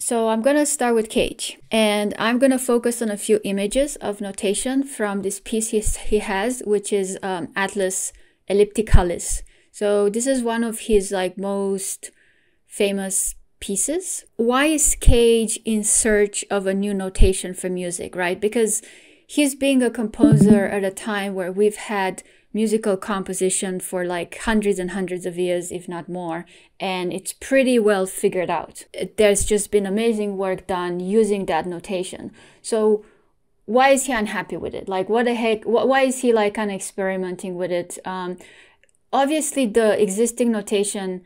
So I'm going to start with Cage, and I'm going to focus on a few images of notation from this piece he has, which is Atlas Ellipticalis. So this is one of his most famous pieces. Why is Cage in search of a new notation for music, right? Because he's being a composer at a time where we've had musical composition for hundreds and hundreds of years, if not more, and it's pretty well figured out. There's just been amazing work done using that notation. So why is he unhappy with it? What the heck? Why is he kind of experimenting with it? Obviously, the existing notation,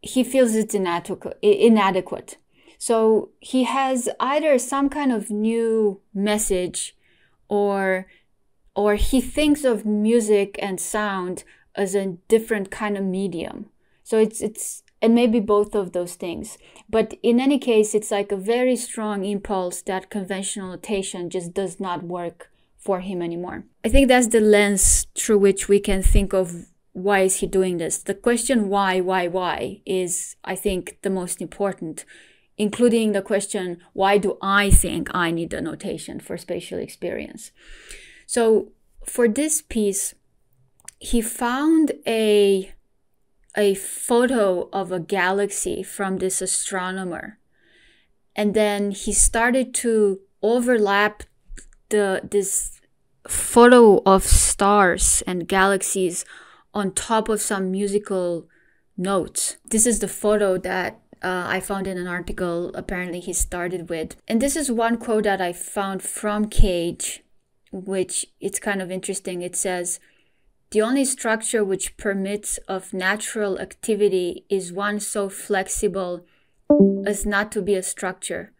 he feels it's inadequate. So he has either some kind of new message, or he thinks of music and sound as a different kind of medium. So it's and maybe both of those things. But in any case, it's a very strong impulse that conventional notation just does not work for him anymore. I think that's the lens through which we can think of why is he doing this. The question why is, I think, the most important, including the question, why do I think I need a notation for spatial experience? So for this piece, he found a photo of a galaxy from this astronomer. And then he started to overlap this photo of stars and galaxies on top of some musical notes. This is the photo that I found in an article apparently he started with. And this is one quote that I found from Cage, which it's kind of interesting. It says, "The only structure which permits of natural activity is one so flexible as not to be a structure.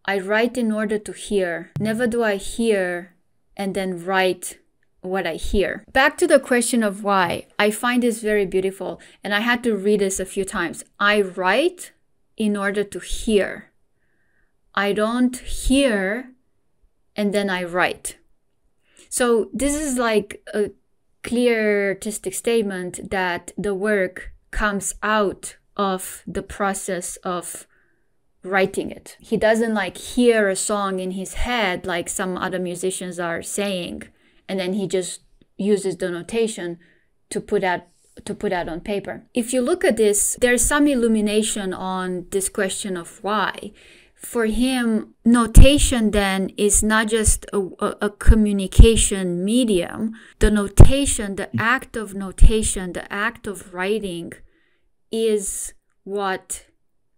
I write in order to hear. Never do I hear and then write what I hear." Back to the question of why, I find this very beautiful, and I had to read this a few times. I write in order to hear. I don't hear and then I write. So this is a clear artistic statement that the work comes out of the process of writing it. He doesn't hear a song in his head like some other musicians are saying, and then he just uses the notation to put out on paper. If you look at this, there's some illumination on this question of why. For him, notation then is not just a communication medium. The notation, the act of notation, the act of writing is what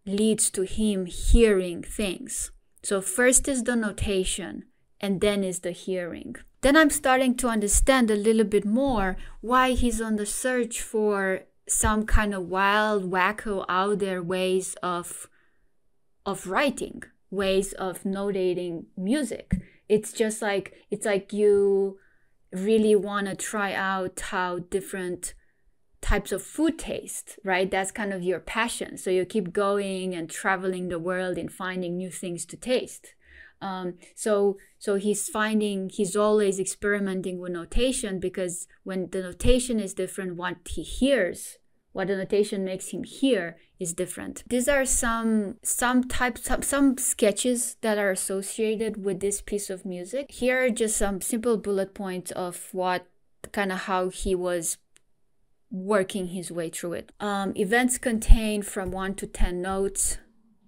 leads to him hearing things. So first is the notation, and then is the hearing. Then I'm starting to understand a little bit more why he's on the search for some kind of wild, wacko, out there ways of writing, ways of notating music. It's just it's like you really want to try out how different types of food taste, right? That's kind of your passion. So you keep going and traveling the world and finding new things to taste. So he's always experimenting with notation, because when the notation is different, what he hears, what the notation makes him hear, is different. These are some sketches that are associated with this piece of music. Here are just some simple bullet points of how he was working his way through it. Events contain from 1 to 10 notes,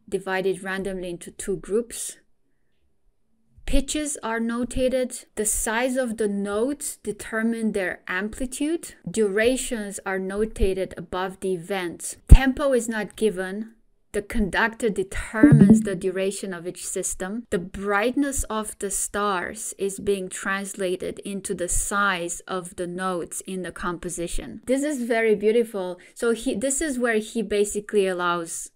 divided randomly into 2 groups. Pitches are notated. The size of the notes determine their amplitude. Durations are notated above the events. Tempo is not given. The conductor determines the duration of each system. The brightness of the stars is being translated into the size of the notes in the composition. This is very beautiful. So this is where he basically allows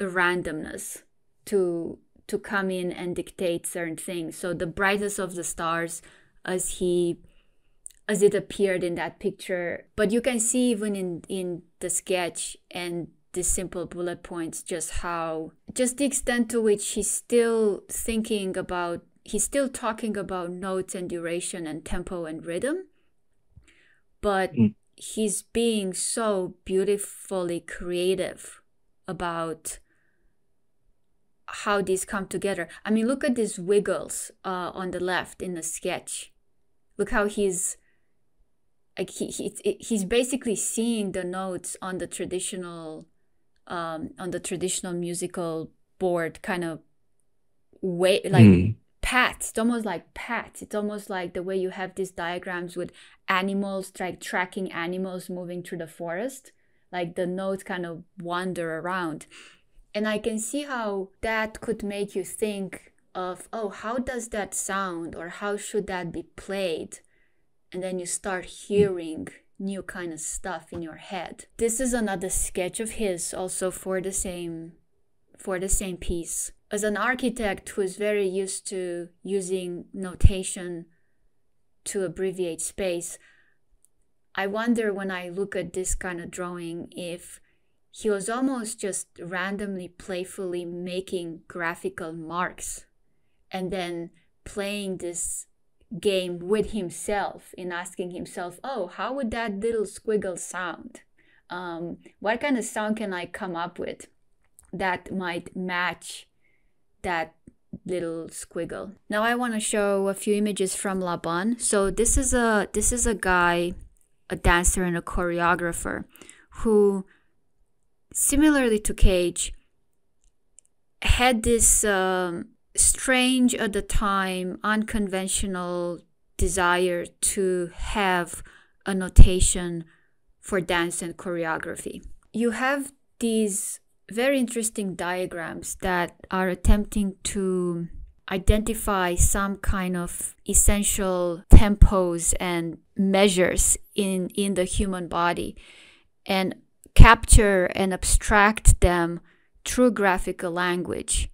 a randomness to come in and dictate certain things. So the brightness of the stars as it appeared in that picture. But you can see even in the sketch and the simple bullet points just the extent to which he's still talking about notes and duration and tempo and rhythm, but he's being so beautifully creative about how these come together. I mean, look at these wiggles on the left in the sketch. Look how he's like he's basically seeing the notes on the traditional musical board kind of way, like pats. It's almost like pats. It's almost like the way you have these diagrams with animals, like tracking animals moving through the forest. Like the notes kind of wander around. And I can see how that could make you think of, oh, how does that sound, or how should that be played? And then you start hearing new kind of stuff in your head. This is another sketch of his, also for the same piece. As an architect who is very used to using notation to abbreviate space, I wonder when I look at this kind of drawing if he was almost just randomly, playfully making graphical marks and then playing this game with himself in asking himself, oh, how would that little squiggle sound? What kind of sound can I come up with that might match that little squiggle? Now I want to show a few images from Laban. So this is a guy, a dancer and a choreographer, who, similarly to Cage, had this strange at the time, unconventional desire to have a notation for dance and choreography. You have these very interesting diagrams that are attempting to identify some kind of essential tempos and measures in the human body and capture and abstract them through graphical language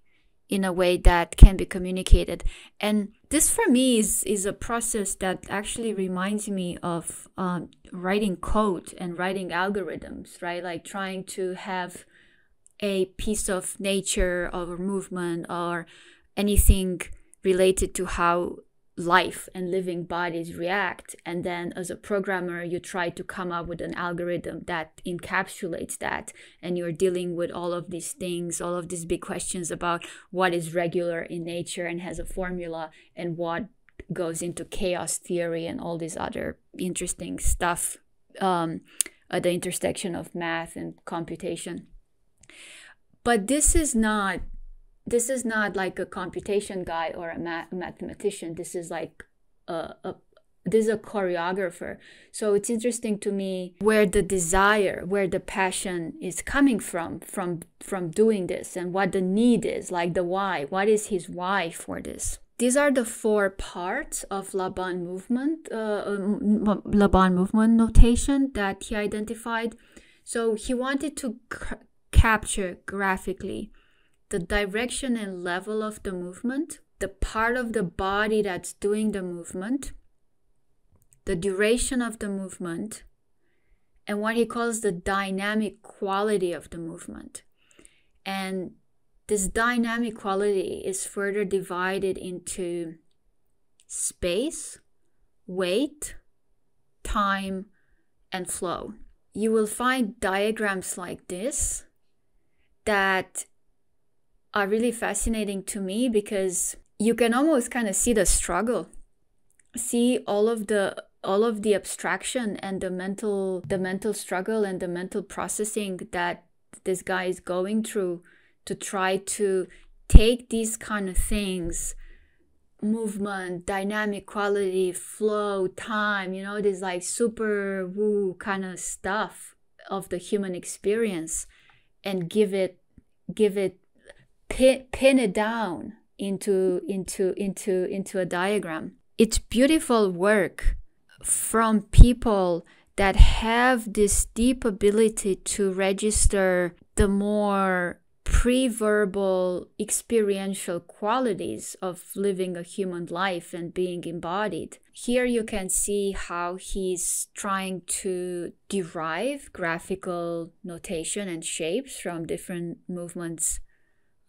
in a way that can be communicated. And this for me is a process that actually reminds me of writing code and writing algorithms, right? Like trying to have a piece of nature or movement or anything related to how life and living bodies react. And then as a programmer, you try to come up with an algorithm that encapsulates that. And you're dealing with all of these things, all of these big questions about what is regular in nature and has a formula, and what goes into chaos theory and all this other interesting stuff at the intersection of math and computation. But this is not like a computation guy or a mathematician. This is like this is a choreographer. So it's interesting to me where the desire, where the passion is coming from doing this, and what the need is, like the why. What is his why for this? These are the 4 parts of Laban movement notation that he identified. So he wanted to capture graphically the direction and level of the movement, the part of the body that's doing the movement, the duration of the movement, and what he calls the dynamic quality of the movement. And this dynamic quality is further divided into space, weight, time, and flow. You will find diagrams like this that are really fascinating to me, because you can almost kind of see the struggle, see all of the abstraction and the mental struggle and the mental processing that this guy is going through to try to take these kind of things, movement, dynamic quality, flow, time, this like super woo kind of stuff of the human experience, and pin it down into a diagram. It's beautiful work from people that have this deep ability to register the more pre-verbal experiential qualities of living a human life and being embodied. Here you can see how he's trying to derive graphical notation and shapes from different movements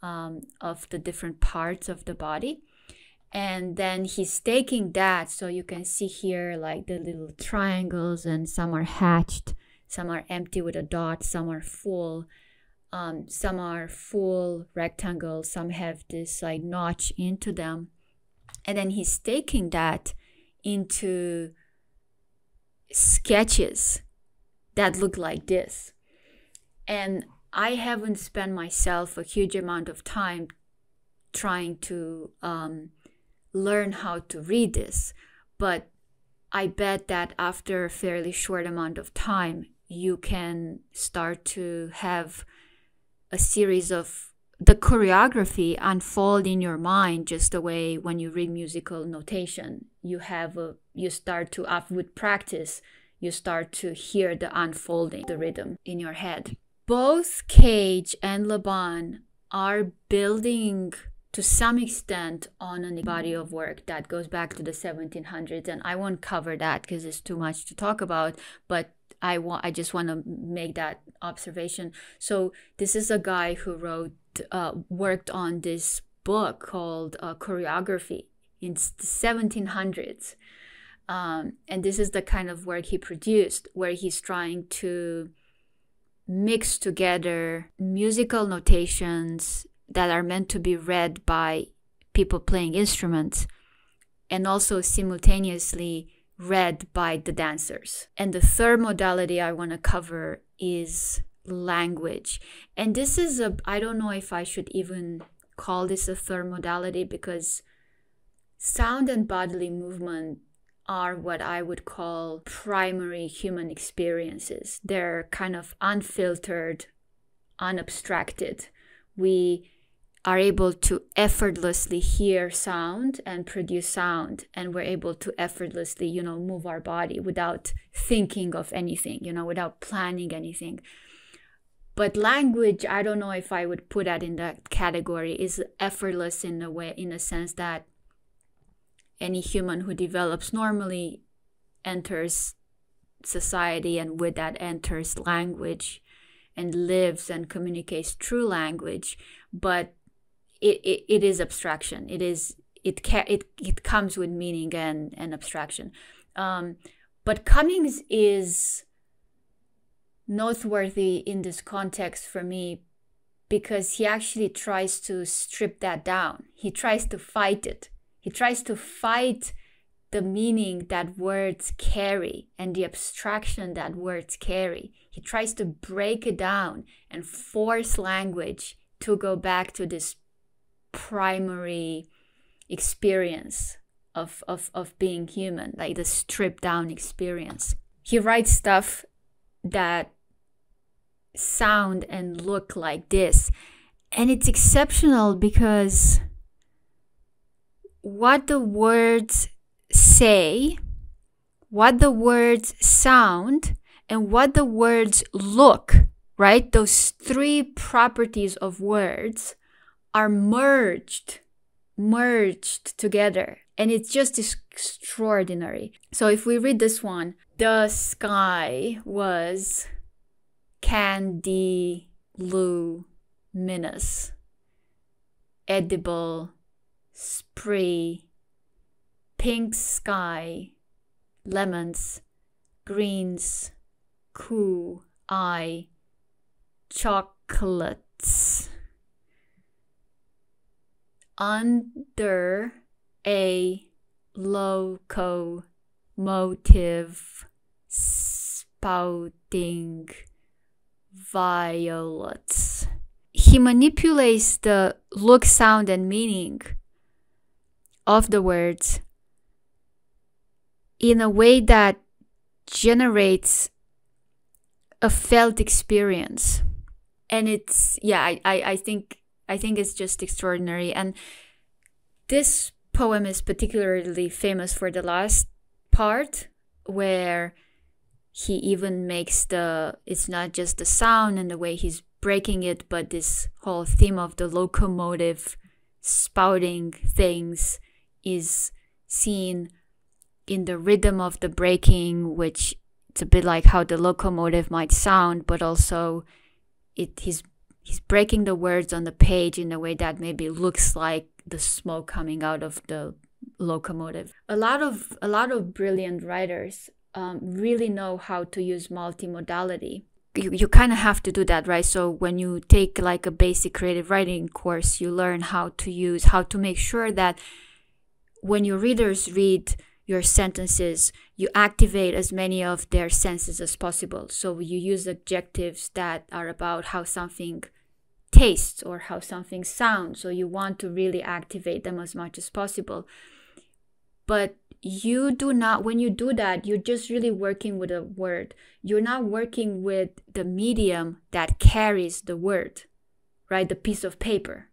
of the different parts of the body. And then he's taking that, so you can see here like the little triangles, and some are hatched, some are empty with a dot, some are full. Some are full rectangles, some have this like notch into them. And then he's taking that into sketches that look like this. And I haven't spent myself a huge amount of time trying to learn how to read this, but I bet that after a fairly short amount of time, you can start to have a series of the choreography unfold in your mind, just the way when you read musical notation, you start to, with practice, you start to hear the unfolding, the rhythm in your head. Both Cage and Laban are building to some extent on a body of work that goes back to the 1700s, and I won't cover that because it's too much to talk about, but I just want to make that observation. So this is a guy who worked on this book called Choreography in the 1700s. And this is the kind of work he produced, where he's trying to mix together musical notations that are meant to be read by people playing instruments and also simultaneously read by the dancers. And the third modality I want to cover is language. And this is I don't know if I should even call this a third modality, because sound and bodily movement are what I would call primary human experiences. They're kind of unfiltered, unabstracted. We are able to effortlessly hear sound and produce sound, and we're able to effortlessly, move our body without thinking of anything, without planning anything. But language, I don't know if I would put that in that category, is effortless in a sense that any human who develops normally enters society, and with that enters language and lives and communicates through language. But it is abstraction. It comes with meaning and abstraction. But Cummings is noteworthy in this context for me because he actually tries to strip that down. He tries to fight it. He tries to fight the meaning that words carry and the abstraction that words carry. He tries to break it down and force language to go back to this primary experience of being human, like the stripped down experience. He writes stuff that sound and look like this, and it's exceptional because what the words say, what the words sound, and what the words look, right? Those three properties of words are merged together, and it's just extraordinary. So if we read this one, the sky was candiluminous, edible, spree, pink sky, lemons, greens, coo, eye, chocolates. Under a locomotive spouting violets. He manipulates the look, sound, and meaning of the words in a way that generates a felt experience. And it's, I think it's just extraordinary. And this poem is particularly famous for the last part, where he even makes it's not just the sound and the way he's breaking it, but this whole theme of the locomotive spouting things is seen in the rhythm of the breaking, which it's a bit like how the locomotive might sound, but also he's breaking the words on the page in a way that maybe looks like the smoke coming out of the locomotive. A lot of brilliant writers really know how to use multimodality. you kind of have to do that, right? So when you take like a basic creative writing course, you learn how to make sure that when your readers read your sentences, you activate as many of their senses as possible. So you use adjectives that are about how something tastes or how something sounds. So you want to really activate them as much as possible. But you do not, when you do that, you're just really working with a word. You're not working with the medium that carries the word, right? The piece of paper.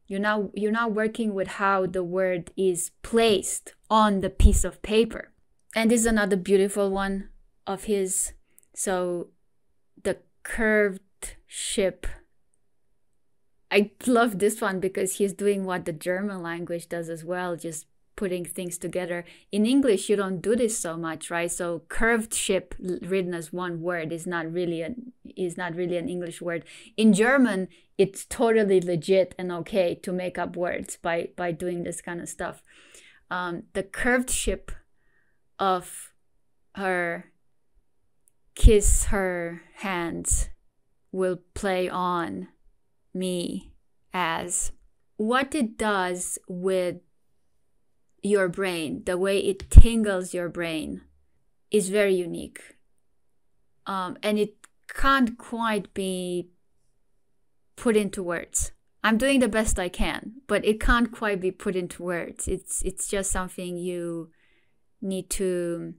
You're not working with how the word is placed on the piece of paper. And this is another beautiful one of his. So the curved ship. I love this one because he's doing what the German language does as well, just putting things together. In English, you don't do this so much, right? So curved ship written as one word is not really an English word. In German, it's totally legit and okay to make up words by doing this kind of stuff. The curved ship of her kiss her hands will play on me as what it does with your brain, the way it tingles your brain is very unique. And it can't quite be put into words. I'm doing the best I can, but it can't quite be put into words. It's just something you need to...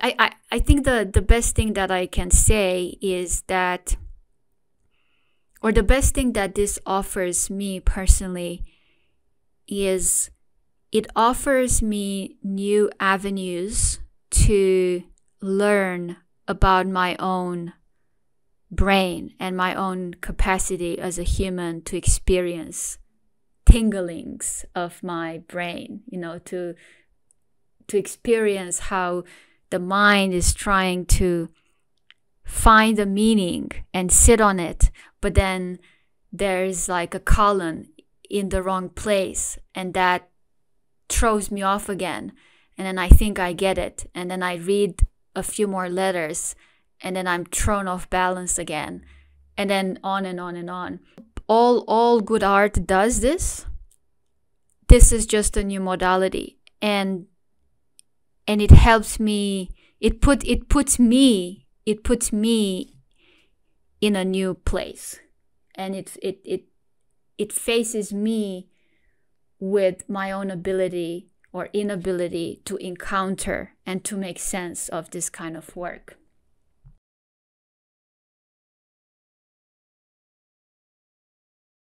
I think the best thing that I can say is that, or the best thing that this offers me personally is it offers me new avenues to learn about my own brain and my own capacity as a human to experience tinglings of my brain, to experience how the mind is trying to find a meaning and sit on it, but then there's like a colon in the wrong place and that throws me off again. And then I think I get it. And then I read a few more letters and then I'm thrown off balance again. And then on and on and on. All good art does this. This is just a new modality. And it helps me, it puts me in a new place. And it faces me with my own ability or inability to encounter and to make sense of this kind of work.